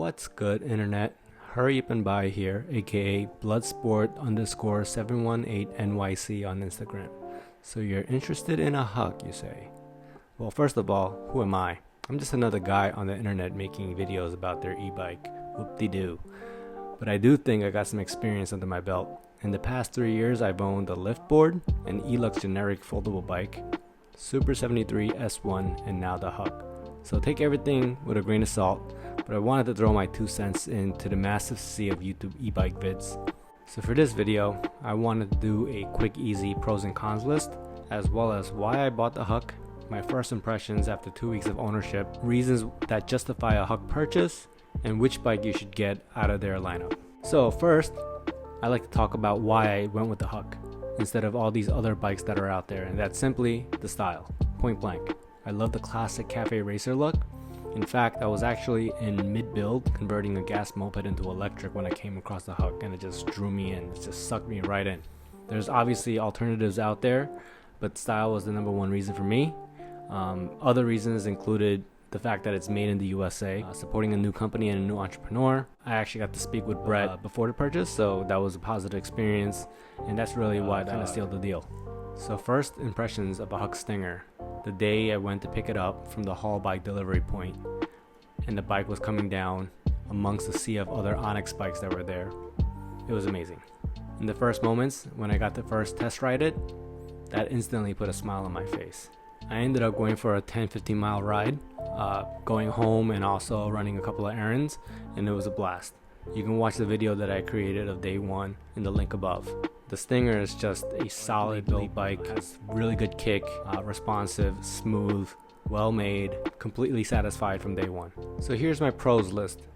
What's good, internet? Hurry up and buy here, aka Bloodsport_718NYC on Instagram. So you're interested in a Huck, you say? Well, first of all, who am I? I'm just another guy on the internet making videos about their e-bike. Whoop-de-doo. But I do think I got some experience under my belt. In the past 3 years, I've owned a lift board, an Elux generic foldable bike, Super 73 S1, and now the Huck. So take everything with a grain of salt, but I wanted to throw my 2 cents into the massive sea of YouTube e-bike vids. So for this video, I wanted to do a quick, easy pros and cons list, as well as why I bought the Huck, my first impressions after 2 weeks of ownership, reasons that justify a Huck purchase, and which bike you should get out of their lineup. So first, I like to talk about why I went with the Huck instead of all these other bikes that are out there, and that's simply the style, point blank. I love the classic cafe racer look. In fact, I was actually in mid-build converting a gas moped into electric when I came across the Huck, and it just drew me in. It just sucked me right in. There's obviously alternatives out there, but style was the number one reason for me. Other reasons included the fact that it's made in the USA, supporting a new company and a new entrepreneur. I actually got to speak with Brett before the purchase, so that was a positive experience, and that's really what kind of sealed the deal. So first impressions of a Huck Stinger. The day I went to pick it up from the haul bike delivery point, and the bike was coming down amongst the sea of other Onyx bikes that were there. It was amazing. In the first moments, when I got to first test ride it, that instantly put a smile on my face. I ended up going for a 10-15 mile ride, going home and also running a couple of errands, and it was a blast. You can watch the video that I created of day one in the link above. The Stinger is just a solid built bike, has really good kick, responsive, smooth, well made, completely satisfied from day one. So here's my pros list.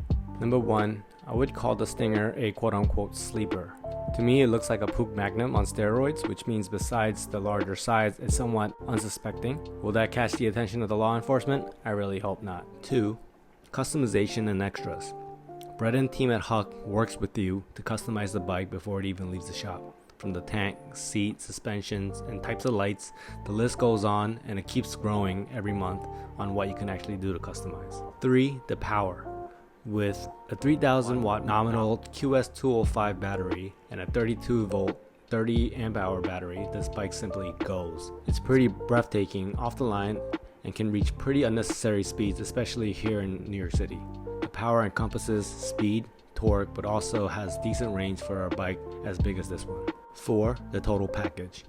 Number one, I would call the Stinger a quote-unquote sleeper. To me, it looks like a Puch Magnum on steroids, which means besides the larger size, it's somewhat unsuspecting. Will that catch the attention of the law enforcement? I really hope not. 2. Customization and extras. Brett and team at Huck works with you to customize the bike before it even leaves the shop. From the tank, seat, suspensions, and types of lights, the list goes on, and it keeps growing every month on what you can actually do to customize. 3. The power. With a 3000 watt nominal QS205 battery and a 32 volt 30 amp hour battery, this bike simply goes. It's pretty breathtaking off the line and can reach pretty unnecessary speeds, especially here in New York City. The power encompasses speed, torque, but also has decent range for a bike as big as this one. 4. The total package.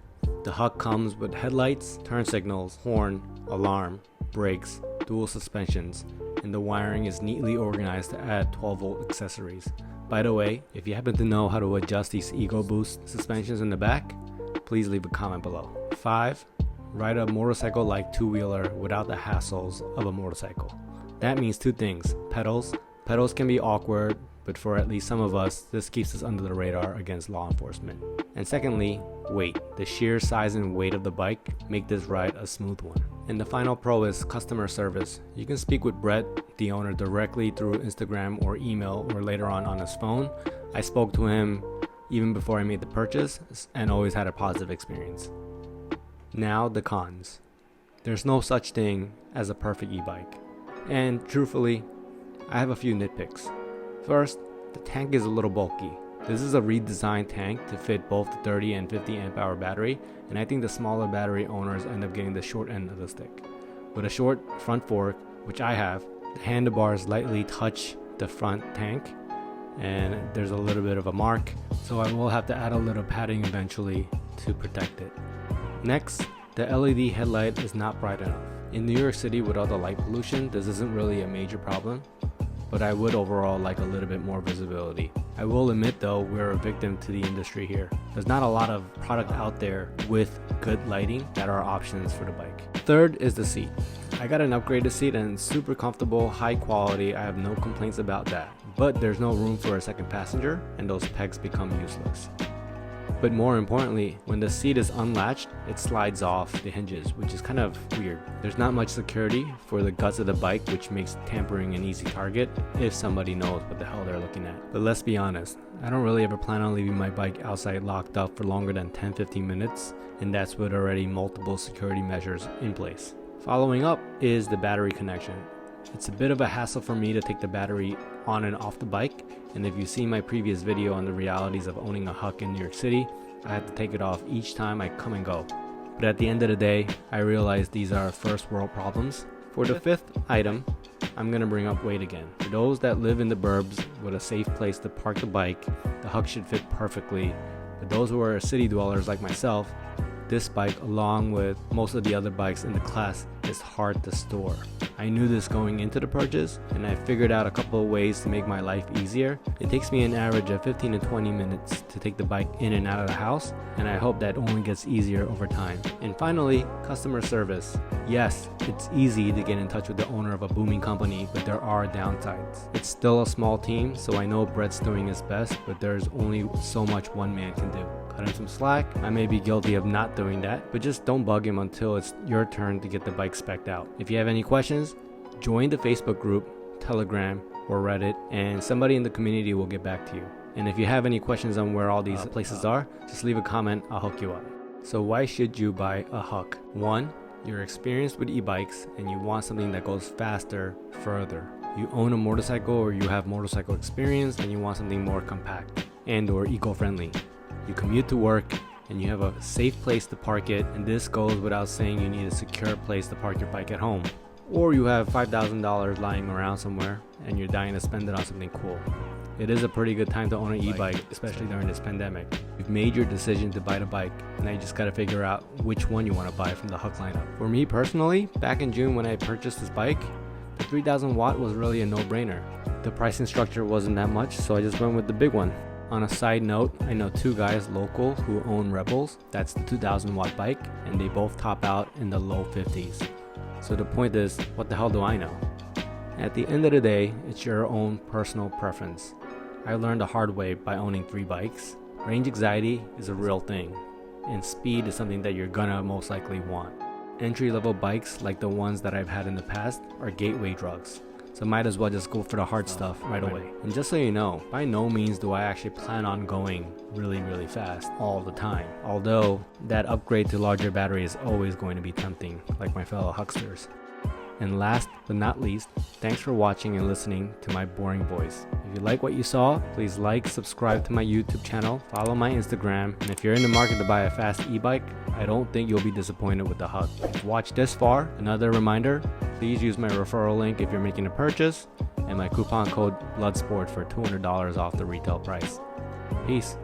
The Huck comes with headlights, turn signals, horn, alarm, brakes, dual suspensions, and the wiring is neatly organized to add 12 volt accessories. By the way, if you happen to know how to adjust these EgoBoost suspensions in the back, please leave a comment below. 5. Ride a motorcycle like two-wheeler without the hassles of a motorcycle. That means 2 things. Pedals can be awkward, but for at least some of us, this keeps us under the radar against law enforcement. And secondly, weight. The sheer size and weight of the bike make this ride a smooth one. And the final pro is customer service. You can speak with Brett, the owner, directly through Instagram or email or later on his phone. I spoke to him even before I made the purchase and always had a positive experience. Now the cons. There's no such thing as a perfect e-bike. And truthfully, I have a few nitpicks. First, the tank is a little bulky. This is a redesigned tank to fit both the 30 and 50 amp hour battery, and I think the smaller battery owners end up getting the short end of the stick. With a short front fork, which I have, the handlebars lightly touch the front tank, and there's a little bit of a mark, so I will have to add a little padding eventually to protect it. Next, the LED headlight is not bright enough. In New York City with all the light pollution, this isn't really a major problem, but I would overall like a little bit more visibility. I will admit though, we're a victim to the industry here. There's not a lot of product out there with good lighting that are options for the bike. Third is the seat. I got an upgraded seat and it's super comfortable, high quality. I have no complaints about that. But there's no room for a second passenger and those pegs become useless. But more importantly, when the seat is unlatched, it slides off the hinges, which is kind of weird. There's not much security for the guts of the bike, which makes tampering an easy target if somebody knows what the hell they're looking at. But let's be honest, I don't really ever plan on leaving my bike outside locked up for longer than 10-15 minutes, and that's with already multiple security measures in place. Following up is the battery connection. It's a bit of a hassle for me to take the battery on and off the bike, and if you've seen my previous video on the realities of owning a Huck in New York City, I have to take it off each time I come and go. But at the end of the day, I realize these are first world problems. For the fifth item, I'm gonna bring up weight again. For those that live in the burbs with a safe place to park the bike, the Huck should fit perfectly. But those who are city dwellers like myself, this bike, along with most of the other bikes in the class, is hard to store. I knew this going into the purchase, and I figured out a couple of ways to make my life easier. It takes me an average of 15 to 20 minutes to take the bike in and out of the house, and I hope that only gets easier over time. And finally, customer service. Yes, it's easy to get in touch with the owner of a booming company, but there are downsides. It's still a small team, so I know Brett's doing his best, but there's only so much one man can do. Cut him some slack. I may be guilty of not doing that, but just don't bug him until it's your turn to get the bike spec'd out. If you have any questions, join the Facebook group, Telegram, or Reddit, and somebody in the community will get back to you. And if you have any questions on where all these places are, just leave a comment, I'll hook you up. So why should you buy a Huck? 1. You're experienced with e-bikes and you want something that goes faster, further. You own a motorcycle or you have motorcycle experience and you want something more compact and or eco-friendly. You commute to work and you have a safe place to park it, and this goes without saying you need a secure place to park your bike at home. Or you have $5,000 lying around somewhere and you're dying to spend it on something cool. It is a pretty good time to own an e-bike, especially during this pandemic. You've made your decision to buy the bike, and now you just gotta figure out which one you want to buy from the Huck lineup. For me personally, back in June when I purchased this bike, the 3000 watt was really a no-brainer. The pricing structure wasn't that much, so I just went with the big one. On a side note, I know 2 guys local who own Rebels. That's the 2000 watt bike, and they both top out in the low 50s. So the point is, what the hell do I know? At the end of the day, it's your own personal preference. I learned the hard way by owning 3 bikes. Range anxiety is a real thing, and speed is something that you're gonna most likely want. Entry-level bikes like the ones that I've had in the past are gateway drugs. So might as well just go for the hard stuff right away. And just so you know, by no means do I actually plan on going really fast all the time. Although that upgrade to larger battery is always going to be tempting, like my fellow Hucksters. And last but not least, thanks for watching and listening to my boring voice. If you like what you saw, please like, subscribe to my YouTube channel, follow my Instagram, and if you're in the market to buy a fast e-bike, I don't think you'll be disappointed with the Huck. If you've watched this far, another reminder, please use my referral link if you're making a purchase, and my coupon code BLOODSPORT for $200 off the retail price. Peace.